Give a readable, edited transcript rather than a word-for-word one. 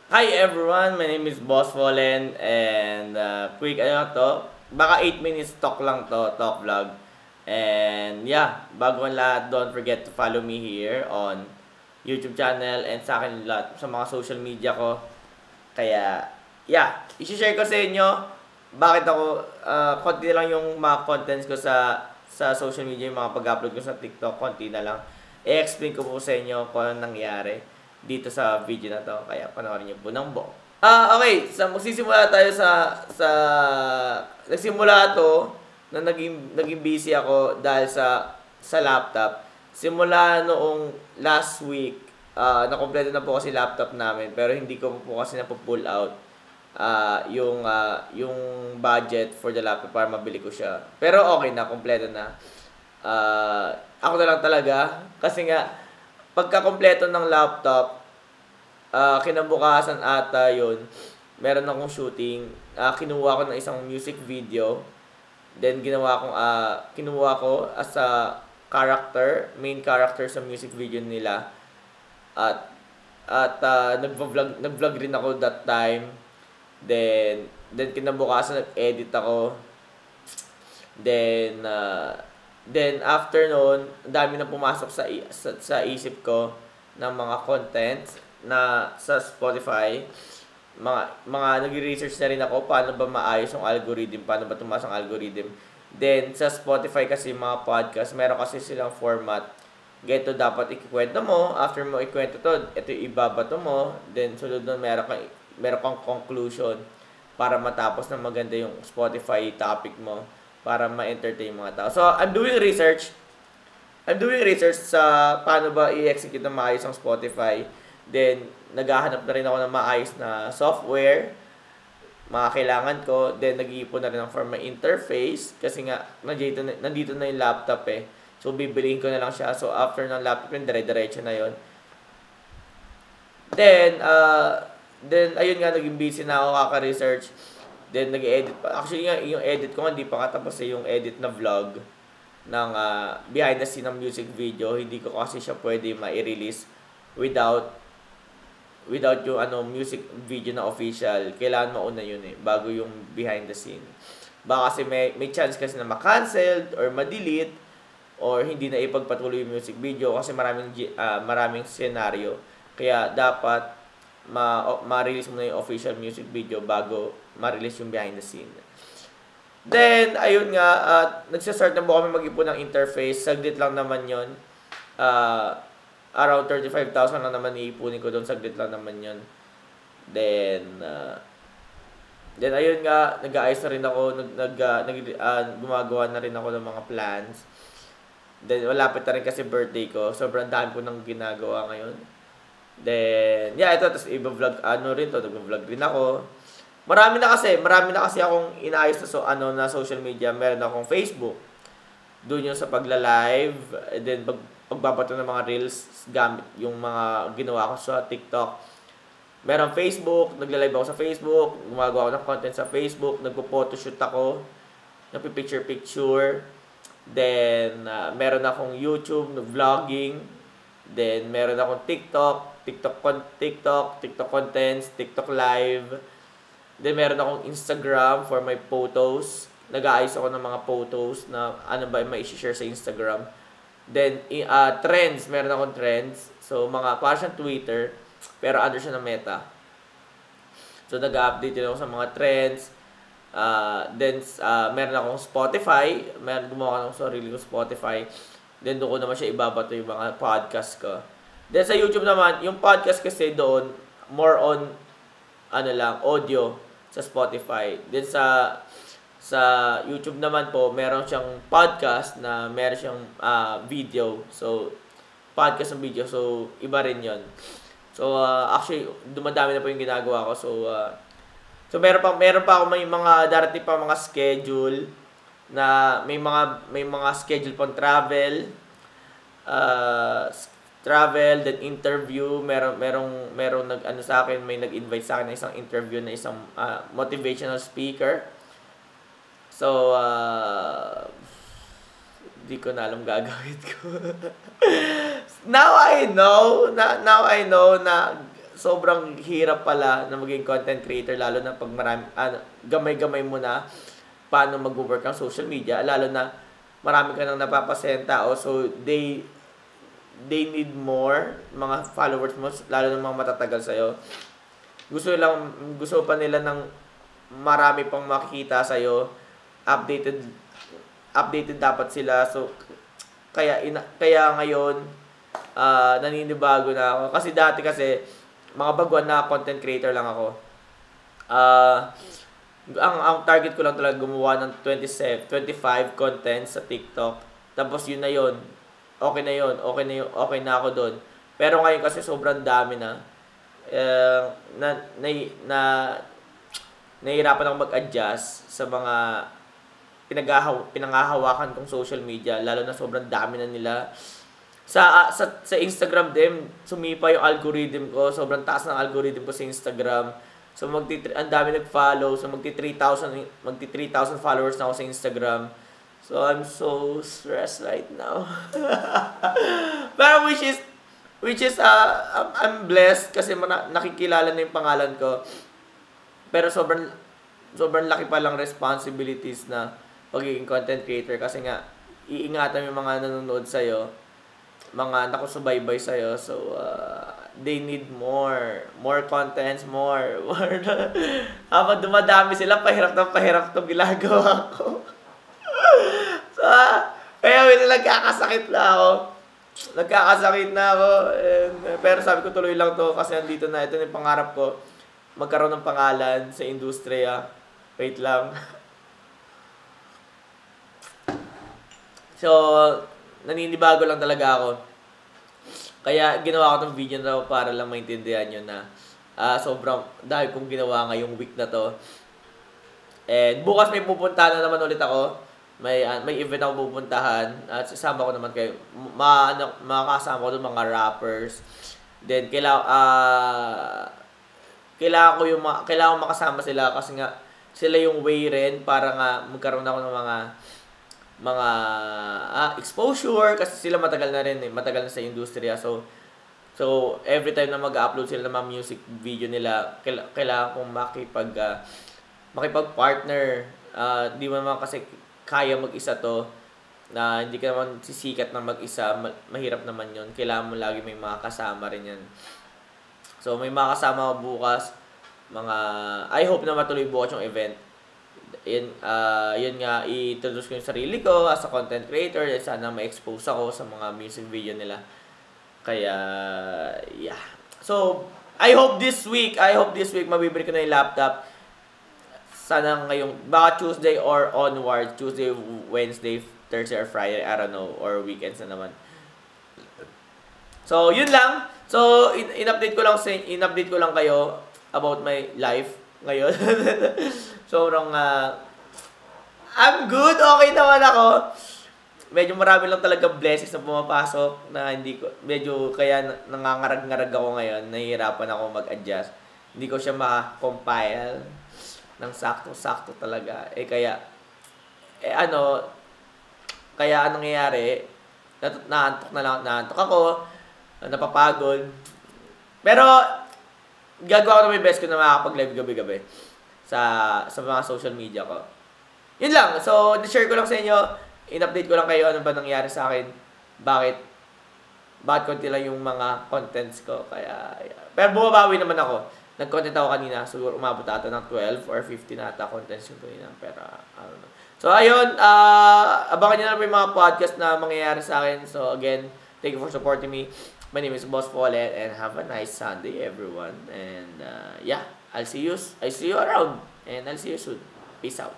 Hi everyone, my name is Boss Fallen and quick ano to, baka 8 minutes talk lang to, talk vlog. And yeah, bago ang lahat, don't forget to follow me here on YouTube channel and sa akin lahat sa mga social media ko. Kaya yeah, i-share ko sa inyo bakit ako konti na lang yung mga contents ko sa social media, yung mga pag-upload ko sa TikTok, konti na lang. I-explain ko po sa inyo kung ano nangyari dito sa video na to. Kaya panoorin niyo po ng buo. Okay. Magsisimula tayo sa nagsimula to na naging busy ako dahil sa laptop. Simula noong last week, na-complete na po kasi laptop namin pero hindi ko po kasi na-pull out yung budget for the laptop para mabili ko siya. Pero okay na, kompleto na. Ako na lang talaga kasi nga pagka-kompleto ng laptop, kinabukasan ata yun, meron akong shooting. Kinuha ko ng isang music video. Then, kinuha ko as a main character sa music video nila. Nag-vlog rin ako that time. Then kinabukasan nag-edit ako. Then after noon, dami na pumasok sa isip ko ng mga content na sa Spotify. Mga nagre-research na rin ako paano ba maayos yung algorithm, paano ba tumaas ang algorithm. Then sa Spotify kasi mga podcast, meron kasi silang format. Ganito dapat ikikwento mo, after mo ikwento to, ito ibabato mo, then sunod nun meron kang conclusion para matapos na maganda yung Spotify topic mo para ma-entertain mga tao. So, I'm doing research sa paano ba i-execute ng maayos ang Spotify. Then, naghahanap na rin ako ng maayos na software, mga kailangan ko. Then, nag-iipon na rin ako for my interface kasi nga, nandito na yung laptop eh. So, bibiliin ko na lang siya. So, after ng laptop yun, dire-diretso na yun. Then, ayun nga, naging busy na ako kaka-research. Then, nag-edit pa. Actually, yung edit ko nga, hindi pa katapos yung edit na vlog ng behind the scene ng music video. Hindi ko kasi siya pwede ma-release without yung music video na official. Kailangan mauna yun eh, bago yung behind the scene. Baka kasi may chance kasi na ma-cancelled or ma-delete or hindi na ipagpatuloy yung music video kasi maraming scenario. Kaya dapat ma-release mo na yung official music video bago ma-release yung behind the scene. Then, ayun nga, nagsastart na po kami mag-ipon ng interface. Saglit lang naman yon. Around 35,000 lang naman iipunin ko doon. Saglit lang naman yon. Then ayun nga, nag-aayos na rin ako. Gumagawa na rin ako ng mga plans. Then, malapit na rin kasi birthday ko. Sobrang dami ko nang ginagawa ngayon. Then, yeah, ito. Tapos, i-vlog, nag-vlog rin ako. Marami na kasi akong inaayos na social media. Meron akong Facebook. Doon yung sa pagla-live. And then, pagbabato ng mga reels gamit yung mga ginawa ko sa TikTok. Meron Facebook. Nagla-live ako sa Facebook. Gumagawa ako ng content sa Facebook. Nagpo-photoshoot ako. Nagpi-picture. Then, meron akong YouTube, vlogging. Then, meron akong TikTok contents, TikTok live. Then, meron akong Instagram for my photos. Nag-aayos ako ng mga photos na ano ba may i-share sa Instagram. Then, trends. Meron akong trends. So, parang siyang Twitter, pero under siya ng Meta. So, nag-update din ako sa mga trends. Then, meron akong Spotify. Gumawa akong sarili ko Spotify. Then, doon ko naman siya ibabato yung mga podcast ko. Then, sa YouTube naman, yung podcast kasi doon, more on, audio sa Spotify. Then, sa YouTube naman po, meron siyang podcast na meron siyang video. So, podcast ng video. So, iba rin yon. So, actually, dumadami na po yung ginagawa ko. So meron pa ako may mga darating pa mga schedule na may mga schedule pang travel, then interview. Merong nag-ano sa akin, may nag-invite sa akin ng isang interview na isang motivational speaker. So, di ko na alam gagawin ko. Now I know na sobrang hirap pala na maging content creator, lalo na pag gamay-gamay mo na paano mag-work ang social media, lalo na marami ka nang napapasayang tao, so they need more mga followers mo, lalo na mga matatagal sa'yo. Gusto pa nila ng marami pang makikita sa'yo, updated dapat sila, so kaya ngayon naninibago na ako. Kasi dati mga baguhan na content creator lang ako. Ang target ko lang talaga gumawa ng 25 content sa TikTok. Tapos yun na yun. Okay na ako doon. Pero ngayon kasi sobrang dami na. Nahihirapan akong mag-adjust sa mga pinanghahawakan kong social media, lalo na sobrang dami na nila. Sa Instagram din, sumipa yung algorithm ko. Sobrang taas ng algorithm ko sa Instagram. So ang dami nag-follow. So magti 3,000 followers na ako sa Instagram. So I'm so stressed right now. Pero which is I'm blessed kasi nakikilala na yung pangalan ko. Pero sobrang laki pa lang responsibilities na pagiging content creator, kasi nga iingatan yung mga nanonood sa'yo, mga nakusubaybay sa'yo. So they need more contents, more. Habang dumadami sila, pahirap tong ginagawa ko. So kaya nagkakasakit na ako. Pero sabi ko tuloy lang to kasi andito na. Ito yung pangarap ko, magkaroon ng pangalan sa industriya. Wait lang. So naninibago lang talaga ako. Kaya ginawa ko tong video na para lang maintindihan nyo na sobrang dahil kong ginawa ngayong week na to. And bukas may pupuntahan na naman ulit ako. May event ako pupuntahan at sasama ko naman kayo. Makakasama ko doon mga rappers. Then kailangan ko makasama sila kasi nga sila yung way rin para nga magkaroon ako ng mga exposure, kasi sila matagal na sa industriya. So every time na mag-upload sila ng mga music video nila, kailangan kong makipag-partner. Di mo naman kasi kaya mag-isa to, na hindi ka naman sisikat na mag-isa, mahirap naman yon. Kailangan mo lagi may mga kasama rin yan. So may mga kasama ko bukas, I hope na matuloy bukas yung event. Yun nga, i-introduce ko yung sarili ko as a content creator. Sana ma-expose ako sa mga music video nila. Kaya, yeah. So, I hope this week, mabibili ko na yung laptop. Sana ngayong, baka Tuesday or onward, Tuesday, Wednesday, Thursday, or Friday, I don't know, or weekends na naman. So, yun lang. So, in-update ko lang kayo about my life ngayon. Sobrang I'm good, okay naman ako. Medyo marami lang talaga blessings na pumapasok na medyo kaya nangangarag-ngarag ako ngayon. Nahihirapan ako mag-adjust. Hindi ko siya ma-compile ng sakto-sakto talaga. Kaya anong nangyayari? Naantok ako, napapagod. Pero gagawa ko na may best ko na makakapag-live gabi-gabi sa mga social media ko. Yun lang. So, share ko lang sa inyo. In-update ko lang kayo ano ba nangyari sa akin. Bakit konti lang yung mga contents ko. Kaya, pero bumabawi naman ako. Nag-content ako kanina. Siguro umabot ata ng 12 or 15 ata contents yung kanina. Pero, I don't know. So, ayun. Abangan nyo na yung mga podcast na mangyayari sa akin. So, again, thank you for supporting me. My name is Boss Paulet, and have a nice Sunday, everyone. And yeah, I see you around, and I'll see you soon. Peace out.